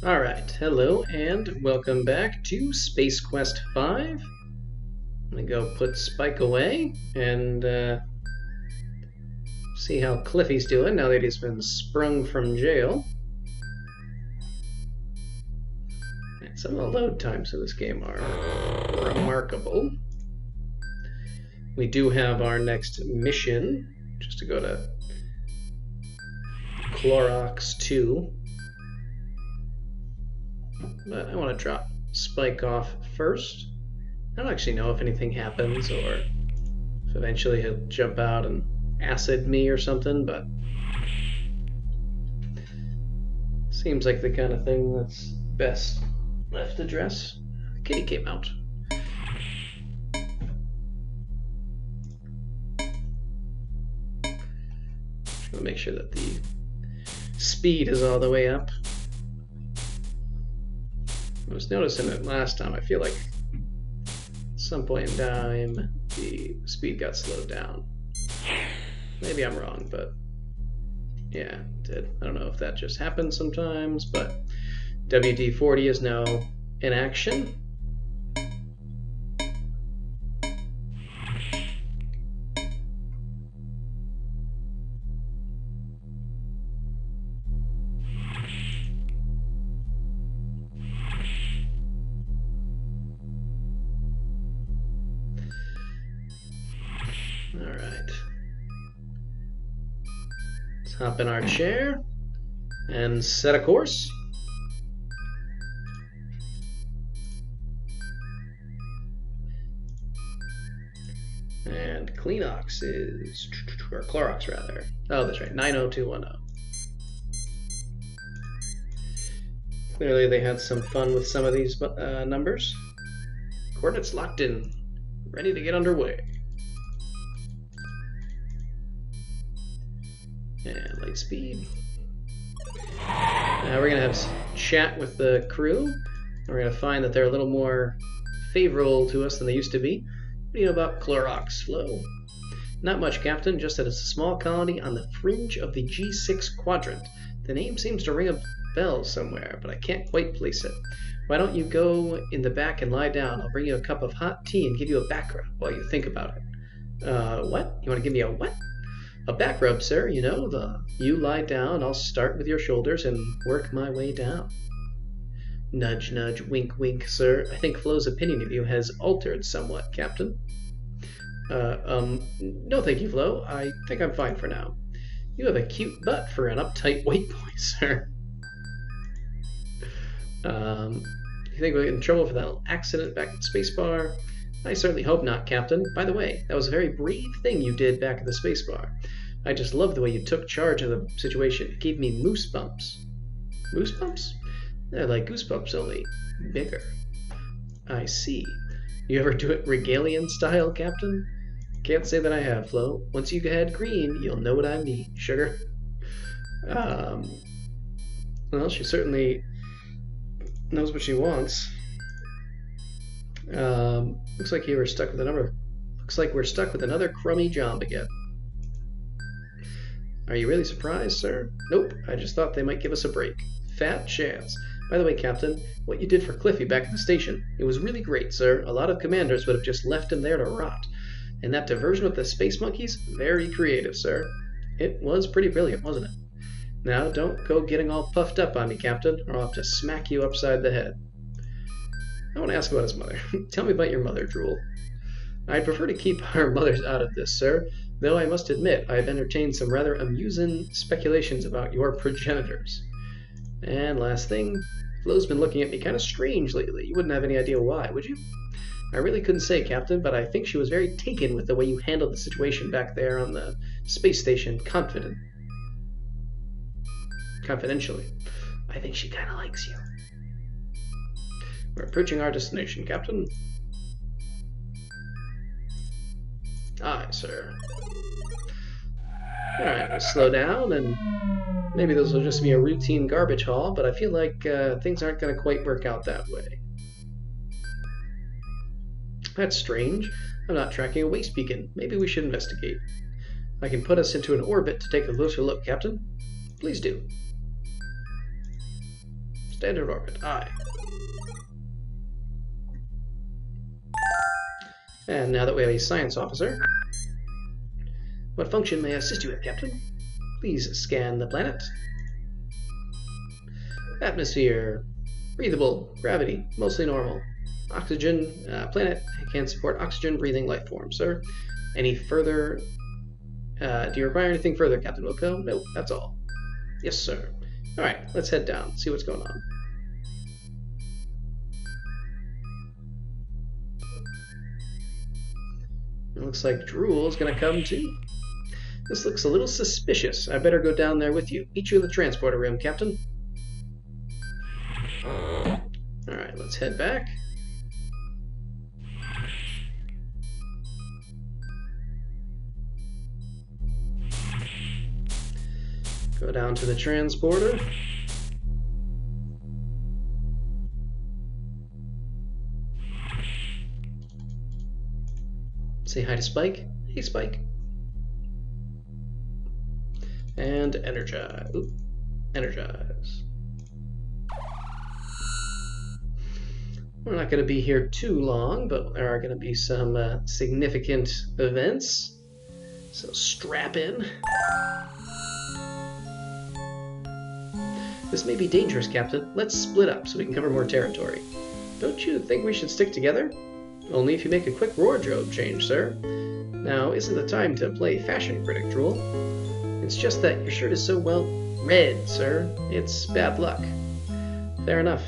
Alright, hello and welcome back to Space Quest 5. I'm gonna go put Spike away and see how Cliffy's doing now that he's been sprung from jail. And some of the load times of this game are remarkable. We do have our next mission, just to go to Klorox 2. But I want to drop Spike off first. I don't actually know if anything happens or if eventually he'll jump out and acid me or something, but seems like the kind of thing that's best left addressed. Kitty came out. Just want to make sure that the speed is all the way up. I was noticing it last time. I feel like at some point in time the speed got slowed down. Maybe I'm wrong, but yeah, it did. I don't know if that just happens sometimes, but WD-40 is now in action. Alright. Let's hop in our chair and set a course. And Klorox is, or Klorox rather. Oh, that's right, 90210. Clearly they had some fun with some of these numbers. Coordinates locked in, ready to get underway. And light speed. Now we're going to have a chat with the crew. We're going to find that they're a little more favorable to us than they used to be. What do you know about Klorox Flow? Not much, Captain, just that it's a small colony on the fringe of the G6 quadrant. The name seems to ring a bell somewhere, but I can't quite place it. Why don't you go in the back and lie down? I'll bring you a cup of hot tea and give you a back rub while you think about it. What? You want to give me a what? A back rub, sir, you know, you lie down, I'll start with your shoulders and work my way down. Nudge, nudge, wink, wink, sir. I think Flo's opinion of you has altered somewhat, Captain. No thank you, Flo. I think I'm fine for now. You have a cute butt for an uptight white boy, sir. You think we'll get in trouble for that accident back at Spacebar? I certainly hope not, Captain. By the way, that was a very brave thing you did back at the spacebar. I just love the way you took charge of the situation. It gave me moose bumps. Moose bumps? They're like goosebumps, only bigger. I see. You ever do it Regalian style, Captain? Can't say that I have, Flo. Once you head green, you'll know what I mean, sugar. Well, she certainly knows what she wants. Looks like we're stuck with another crummy job again. Are you really surprised, sir? Nope, I just thought they might give us a break. Fat chance. By the way, Captain, what you did for Cliffy back at the station, it was really great, sir. A lot of commanders would have just left him there to rot. And that diversion with the space monkeys, very creative, sir. It was pretty brilliant, wasn't it? Now, don't go getting all puffed up on me, Captain, or I'll have to smack you upside the head. I want to ask about his mother. Tell me about your mother, Drool. I'd prefer to keep our mothers out of this, sir, though I must admit I've entertained some rather amusing speculations about your progenitors. And last thing, Flo's been looking at me kind of strange lately. You wouldn't have any idea why, would you? I really couldn't say, Captain, but I think she was very taken with the way you handled the situation back there on the space station, confidentially. I think she kind of likes you. We're approaching our destination, Captain. Aye, sir. Alright, we'll slow down, and maybe this will just be a routine garbage haul, but I feel like things aren't going to quite work out that way. That's strange. I'm not tracking a waste beacon. Maybe we should investigate. I can put us into an orbit to take a closer look, Captain. Please do. Standard orbit, aye. And now that we have a science officer, what function may I assist you with, Captain? Please scan the planet. Atmosphere, breathable, gravity, mostly normal. Oxygen, planet can support oxygen-breathing life forms, sir. Any further... do you require anything further, Captain Wilco? Nope, that's all. Yes, sir. Alright, let's head down, see what's going on. It looks like Drool's gonna come too. This looks a little suspicious. I better go down there with you. Meet you in the transporter room, Captain. Alright, let's head back. Go down to the transporter. Say hi to Spike. Hey, Spike. And energize. Ooh, energize. We're not going to be here too long, but there are going to be some significant events. So strap in. This may be dangerous, Captain. Let's split up so we can cover more territory. Don't you think we should stick together? Only if you make a quick wardrobe change, sir. Now isn't the time to play fashion critic, Drool. It's just that your shirt is so, well, red, sir. It's bad luck. Fair enough.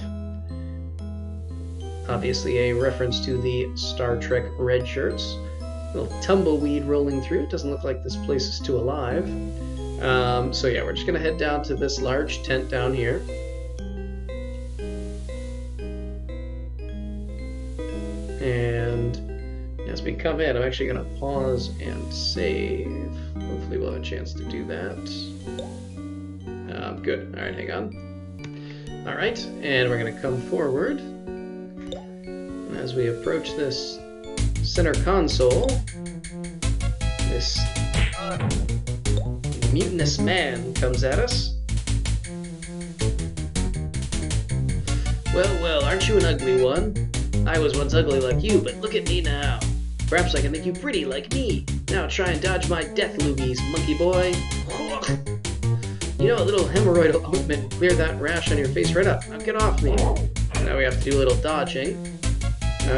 Obviously a reference to the Star Trek red shirts. A little tumbleweed rolling through. It doesn't look like this place is too alive. So yeah, we're just going to head down to this large tent down here. And as we come in, I'm actually going to pause and save. Hopefully we'll have a chance to do that. Good. Alright, hang on. Alright, and we're going to come forward. And as we approach this center console, this mutinous man comes at us. Well, well, aren't you an ugly one? I was once ugly like you, but look at me now. Perhaps I can make you pretty like me. Now try and dodge my death loogies, monkey boy. You know, a little hemorrhoid ointment clear that rash on your face right up. Now get off me. Now we have to do a little dodging,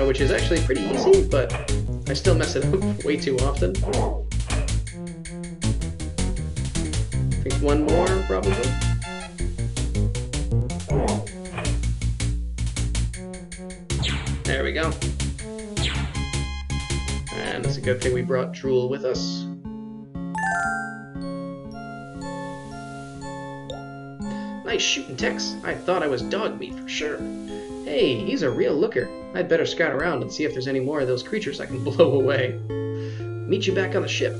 which is actually pretty easy, but I still mess it up way too often. I think one more, probably. There we go. And it's a good thing we brought Drool with us. Nice shooting, Tex. I thought I was dog meat for sure. Hey, he's a real looker. I'd better scout around and see if there's any more of those creatures I can blow away. Meet you back on the ship.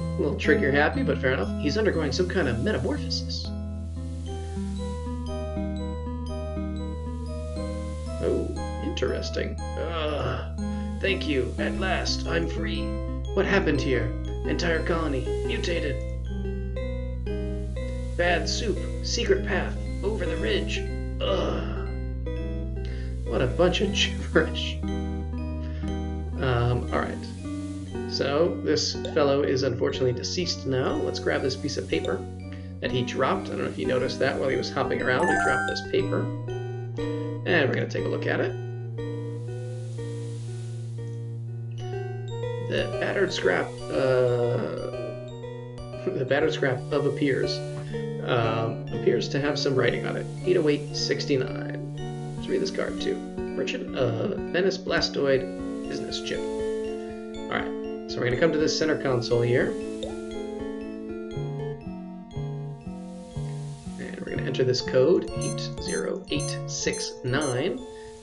A little trigger happy, but fair enough. He's undergoing some kind of metamorphosis. Oh, interesting. Thank you. At last, I'm free. What happened here? Entire colony mutated. Bad soup. Secret path. Over the ridge. Ugh. What a bunch of gibberish. Alright. So, this fellow is unfortunately deceased now. Let's grab this piece of paper that he dropped. I don't know if you noticed that while he was hopping around. He dropped this paper. And we're going to take a look at it. The battered scrap of appears to have some writing on it. 80869. Let's read this card too. Merchant of Venice Blastoid business chip. Alright, so we're going to come to this center console here. And we're going to enter this code, 80869. And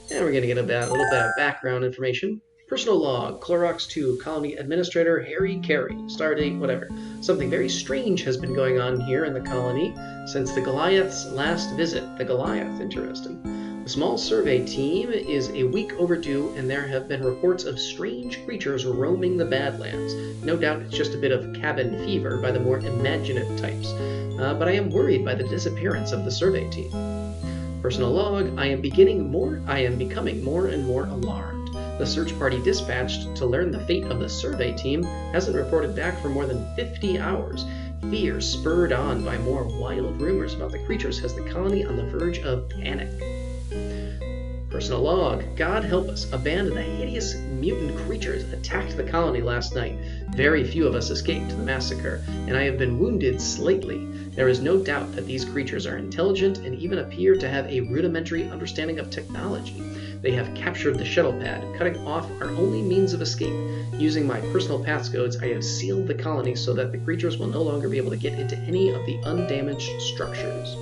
we're going to get a little bit of background information. Personal log, Klorox 2, Colony Administrator Harry Carey, stardate, whatever. Something very strange has been going on here in the colony since the Goliath's last visit. The Goliath, interesting. The small survey team is a week overdue, and there have been reports of strange creatures roaming the Badlands. No doubt it's just a bit of cabin fever by the more imaginative types, but I am worried by the disappearance of the survey team. Personal log, I am becoming more and more alarmed. The search party dispatched to learn the fate of the survey team hasn't reported back for more than 50 hours. Fear spurred on by more wild rumors about the creatures has the colony on the verge of panic. Personal log, God help us, a band of the hideous mutant creatures attacked the colony last night. Very few of us escaped the massacre, and I have been wounded slightly. There is no doubt that these creatures are intelligent and even appear to have a rudimentary understanding of technology. They have captured the shuttle pad, cutting off our only means of escape. Using my personal passcodes, I have sealed the colony so that the creatures will no longer be able to get into any of the undamaged structures.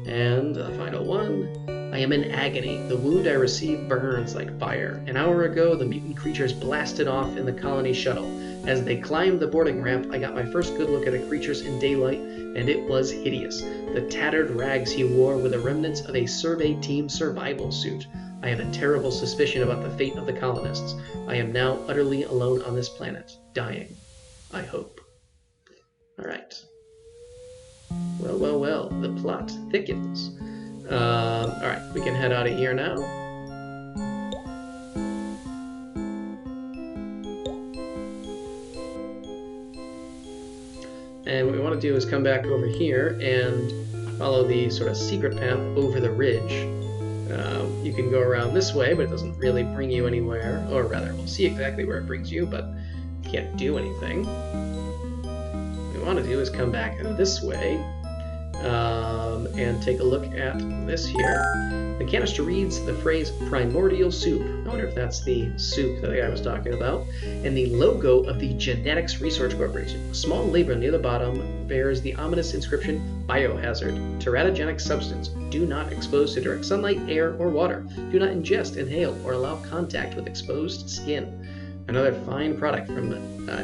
And the final one. I am in agony. The wound I received burns like fire. An hour ago, the mutant creatures blasted off in the colony shuttle. As they climbed the boarding ramp, I got my first good look at the creatures in daylight, and it was hideous. The tattered rags he wore were the remnants of a survey team survival suit. I have a terrible suspicion about the fate of the colonists. I am now utterly alone on this planet, dying. I hope. Alright. Well, the plot thickens. Alright, we can head out of here now. And what we want to do is come back over here and follow the sort of secret path over the ridge. You can go around this way, but it doesn't really bring you anywhere. Or rather, we'll see exactly where it brings you, but can't do anything. What we want to do is come back this way. And take a look at this here. The canister reads the phrase primordial soup. I wonder if that's the soup that the guy was talking about. And the logo of the Genetics Research Corporation. A small label near the bottom bears the ominous inscription, Biohazard, teratogenic substance. Do not expose to direct sunlight, air, or water. Do not ingest, inhale, or allow contact with exposed skin. Another fine product from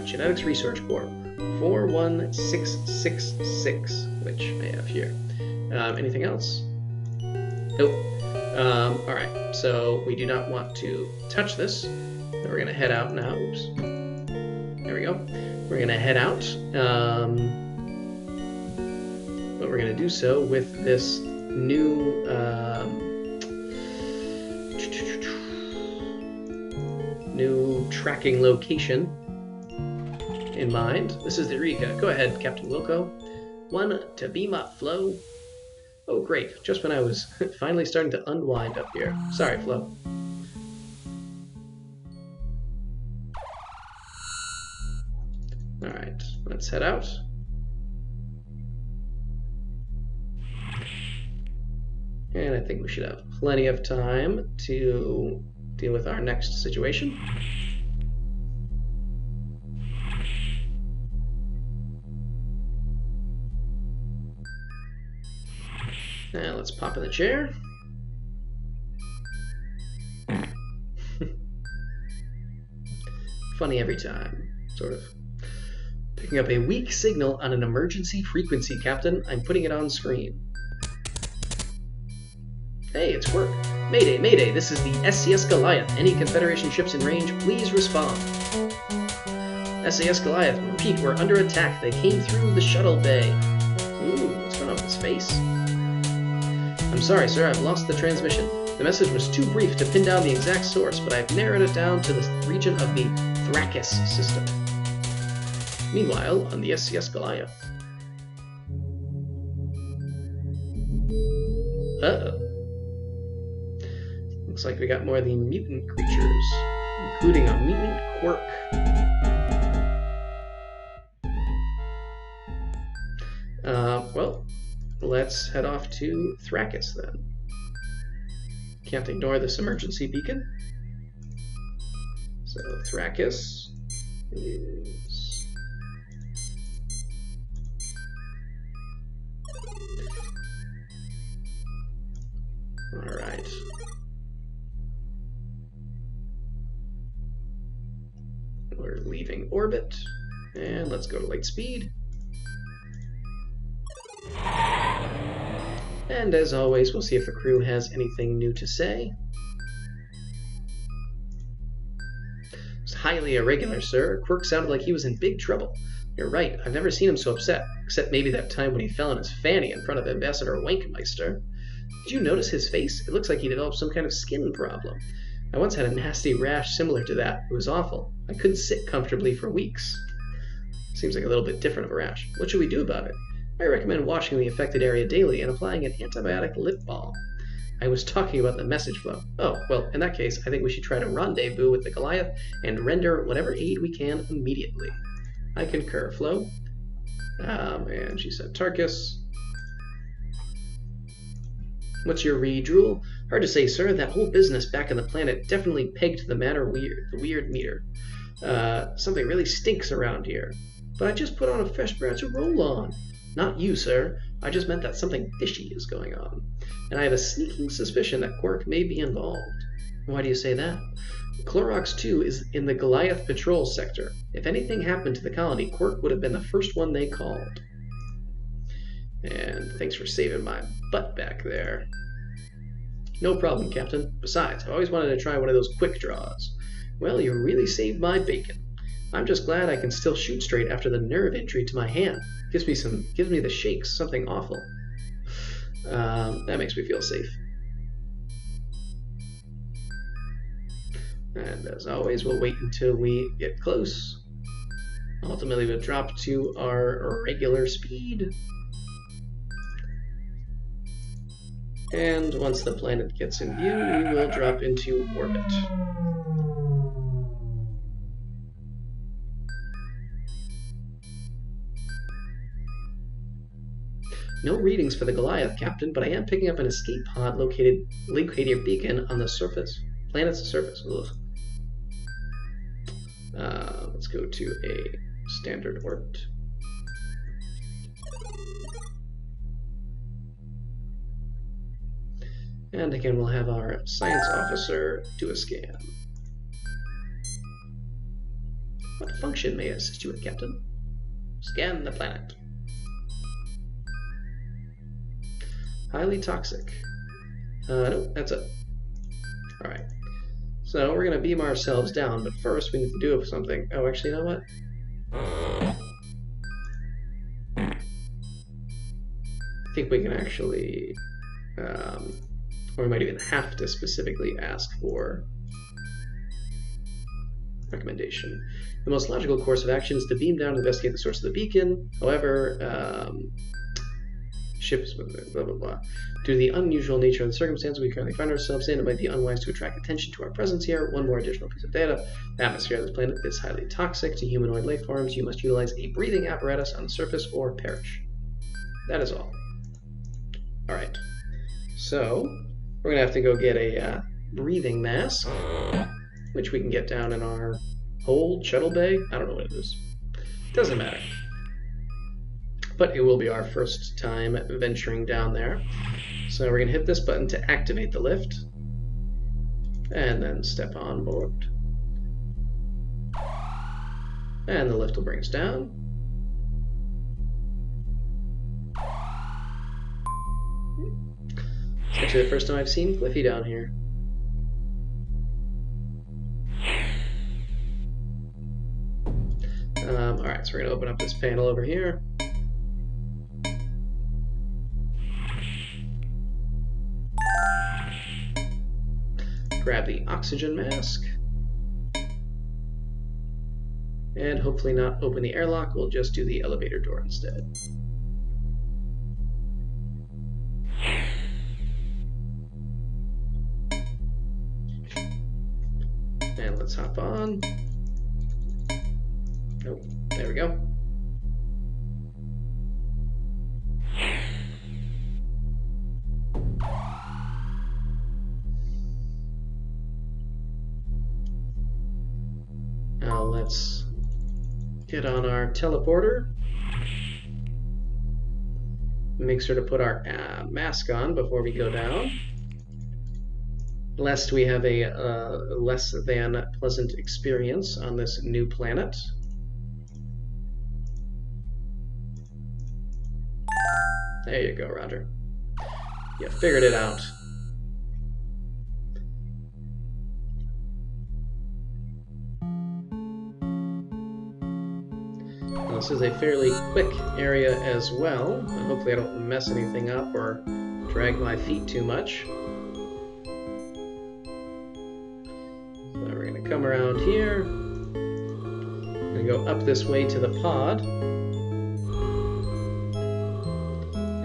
Genetics Research Corp. 41666, which I have here. Anything else? Nope. Alright, so we do not want to touch this. We're going to head out now. Oops. There we go. We're going to head out. But we're going to do so with this new new tracking location in mind. This is the Eureka. Go ahead, Captain Wilco. One to beam up, Flo. Oh, great. Just when I was finally starting to unwind up here. Sorry, Flo. Alright, let's head out. And I think we should have plenty of time to deal with our next situation. And let's pop in the chair. Funny every time, sort of. Picking up a weak signal on an emergency frequency, Captain. I'm putting it on screen. Hey, it's work. Mayday, Mayday, this is the SAS Goliath. Any Confederation ships in range, please respond. SAS Goliath, repeat, we're under attack. They came through the shuttle bay. Ooh, what's going on with his face? I'm sorry, sir, I've lost the transmission. The message was too brief to pin down the exact source, but I've narrowed it down to the region of the Thrakus system. Meanwhile, on the SCS Goliath. Uh-oh. Looks like we got more of the mutant creatures, including a mutant quirk. Well, let's head off to Thrakus then. Can't ignore this emergency beacon. So Thrakus is... Alright. We're leaving orbit, and let's go to light speed. And as always, we'll see if the crew has anything new to say. It's highly irregular, sir. Quirk sounded like he was in big trouble. You're right, I've never seen him so upset, except maybe that time when he fell on his fanny in front of Ambassador Wankmeister. Did you notice his face? It looks like he developed some kind of skin problem. I once had a nasty rash similar to that. It was awful. I couldn't sit comfortably for weeks. Seems like a little bit different of a rash. What should we do about it? I recommend washing the affected area daily and applying an antibiotic lip balm. I was talking about the message flow. Oh, well, in that case, I think we should try to rendezvous with the Goliath and render whatever aid we can immediately. I concur, Flo. And she said Thrakus. What's your read, Drool? Hard to say, sir. That whole business back on the planet definitely pegged the matter weird. The weird meter. Something really stinks around here. But I just put on a fresh batch of roll-on. Not you, sir. I just meant that something fishy is going on. And I have a sneaking suspicion that Quirk may be involved. Why do you say that? Klorox 2 is in the Goliath patrol sector. If anything happened to the colony, Quirk would have been the first one they called. And thanks for saving my butt back there. No problem, Captain. Besides, I've always wanted to try one of those quick draws. Well, you really saved my bacon. I'm just glad I can still shoot straight after the nerve injury to my hand. Gives me the shakes, something awful. That makes me feel safe. And as always, we'll wait until we get close. Ultimately, we'll drop to our regular speed. And once the planet gets in view, we will drop into orbit. No readings for the Goliath, Captain, but I am picking up an escape pod located your beacon on the surface. Planet's surface. Let's go to a standard orbit. And again, we'll have our science officer do a scan. What function may I assist you with, Captain? Scan the planet. Highly toxic. Nope, that's it. Alright. So we're going to beam ourselves down, but first we need to do something. Oh, actually, you know what? I think we can actually... or we might even have to specifically ask for recommendation. The most logical course of action is to beam down and investigate the source of the beacon. However, ships, blah, blah, blah. Due to the unusual nature of the circumstances we currently find ourselves in, it might be unwise to attract attention to our presence here. One more additional piece of data. The atmosphere of this planet is highly toxic to humanoid life forms. You must utilize a breathing apparatus on the surface or perish. That is all. Alright. So, we're going to have to go get a breathing mask, which we can get down in our hold, shuttle bay. I don't know what it is. Doesn't matter. But it will be our first time venturing down there. So we're going to hit this button to activate the lift, and then step on board. And the lift will bring us down. It's actually the first time I've seen Cliffy down here. Alright, so we're going to open up this panel over here. Grab the oxygen mask. And hopefully not open the airlock, we'll just do the elevator door instead. And let's hop on. Nope, there we go. Now let's get on our teleporter. Make sure to put our mask on before we go down, lest we have a less than pleasant experience on this new planet. There you go, Roger. You figured it out. This is a fairly quick area as well, and hopefully I don't mess anything up or drag my feet too much. So we're going to come around here. I'm going to go up this way to the pod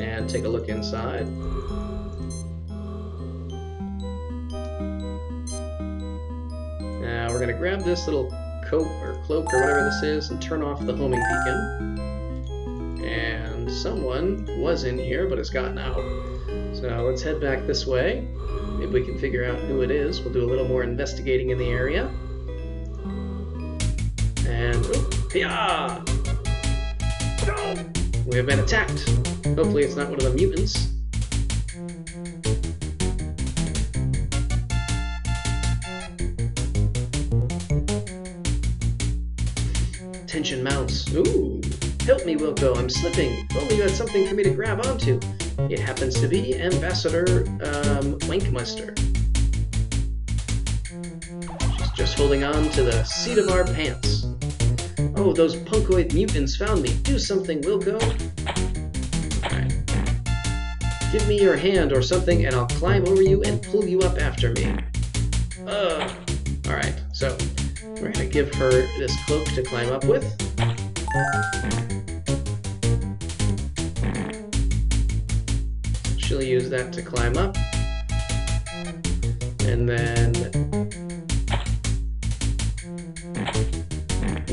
and take a look inside. Now we're going to grab this little coat or cloak or whatever this is and turn off the homing beacon. And someone was in here but has gotten out. So let's head back this way. Maybe we can figure out who it is. We'll do a little more investigating in the area. And yeah! We have been attacked. Hopefully it's not one of the mutants. Tension mounts. Ooh! Help me, Wilco. I'm slipping. If only you had something for me to grab onto. It happens to be Ambassador Wankmeister. She's just holding on to the seat of our pants. Oh, those punkoid mutants found me. Do something, Wilco. Alright. Give me your hand or something and I'll climb over you and pull you up after me. Alright, so we're going to give her this cloak to climb up with. She'll use that to climb up. And then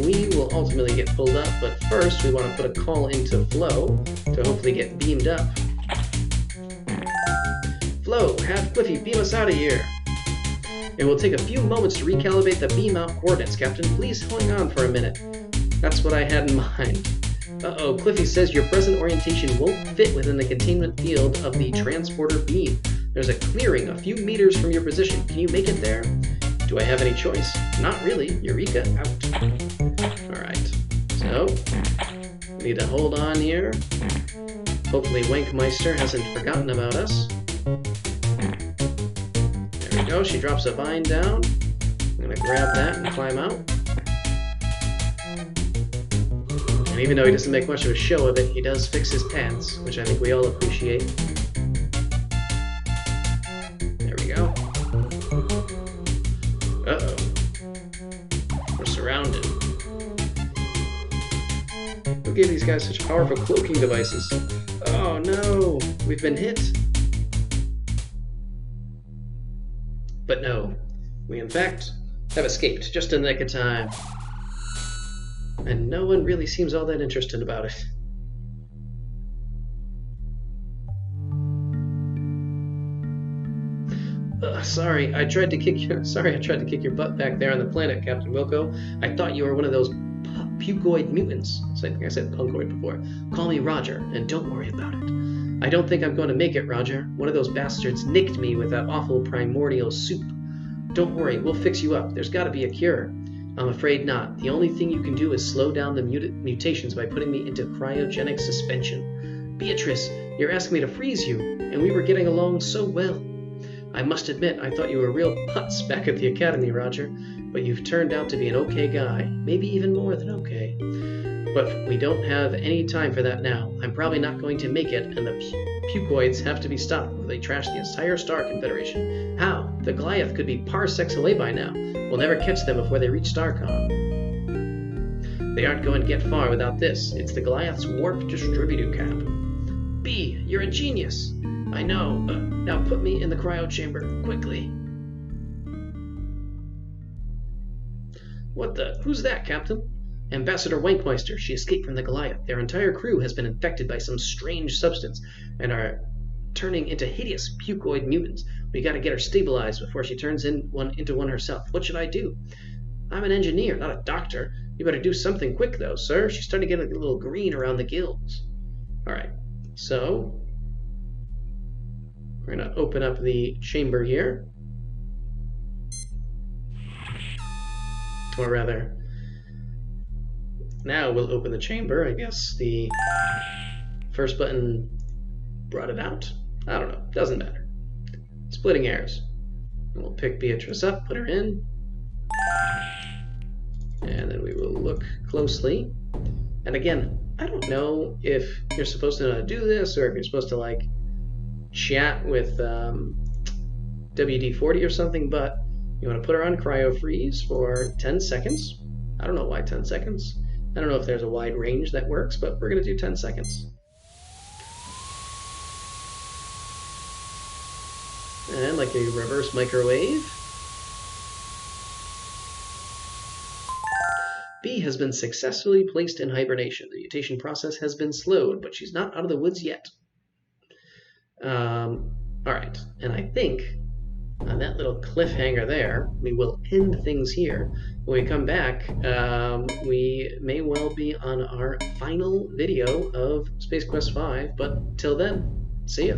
we will ultimately get pulled up, but first we want to put a call into Flo to hopefully get beamed up. Flo, have Cliffy beam us out of here. It will take a few moments to recalibrate the beam out coordinates, Captain. Please hang on for a minute. That's what I had in mind. Uh-oh, Cliffy says your present orientation won't fit within the containment field of the transporter beam. There's a clearing a few meters from your position. Can you make it there? Do I have any choice? Not really. Eureka, out. Alright, so we need to hold on here. Hopefully Wankmeister hasn't forgotten about us. There we go, she drops a vine down. I'm gonna grab that and climb out. And even though he doesn't make much of a show of it, he does fix his pants, which I think we all appreciate. There we go. Uh-oh. We're surrounded. Who gave these guys such powerful cloaking devices? Oh no! We've been hit! But no, we in fact have escaped just in the nick of time. And no one really seems all that interested about it. Sorry, I tried to kick your butt back there on the planet, Captain Wilco. I thought you were one of those pucoid mutants. So I think I said punkoid before. Call me Roger, and don't worry about it. I don't think I'm going to make it, Roger. One of those bastards nicked me with that awful primordial soup. Don't worry, we'll fix you up. There's got to be a cure. I'm afraid not. The only thing you can do is slow down the mutations by putting me into cryogenic suspension. Beatrice, you're asking me to freeze you, and we were getting along so well. I must admit, I thought you were a real putz back at the Academy, Roger, but you've turned out to be an okay guy. Maybe even more than okay. But we don't have any time for that now. I'm probably not going to make it, and the pucoids have to be stopped before they trash the entire Star Confederation. How? The Goliath could be parsecs away by now. We'll never catch them before they reach Starcom. They aren't going to get far without this. It's the Goliath's warp distributor cap. B, you're a genius. I know. Now put me in the cryo chamber, quickly. What the? Who's that, Captain? Ambassador Wankmeister. She escaped from the Goliath. Their entire crew has been infected by some strange substance and are turning into hideous pucoid mutants. We gotta get her stabilized before she turns into one herself. What should I do? I'm an engineer, not a doctor. You better do something quick, though, sir. She's starting to get a little green around the gills. Alright, so we're gonna open up the chamber here. Or rather, now we'll open the chamber. I guess the first button brought it out. I don't know. Doesn't matter. Splitting hairs. And we'll pick Beatrice up, put her in. And then we will look closely. And again, I don't know if you're supposed to know how to do this or if you're supposed to like chat with WD-40 or something, but you want to put her on cryo freeze for 10 seconds. I don't know why 10 seconds. I don't know if there's a wide range that works, but we're going to do 10 seconds. And like a reverse microwave. B has been successfully placed in hibernation. The mutation process has been slowed, but she's not out of the woods yet. Alright, and I think on that little cliffhanger there, we will end things here. When we come back, we may well be on our final video of Space Quest 5, but till then, see ya.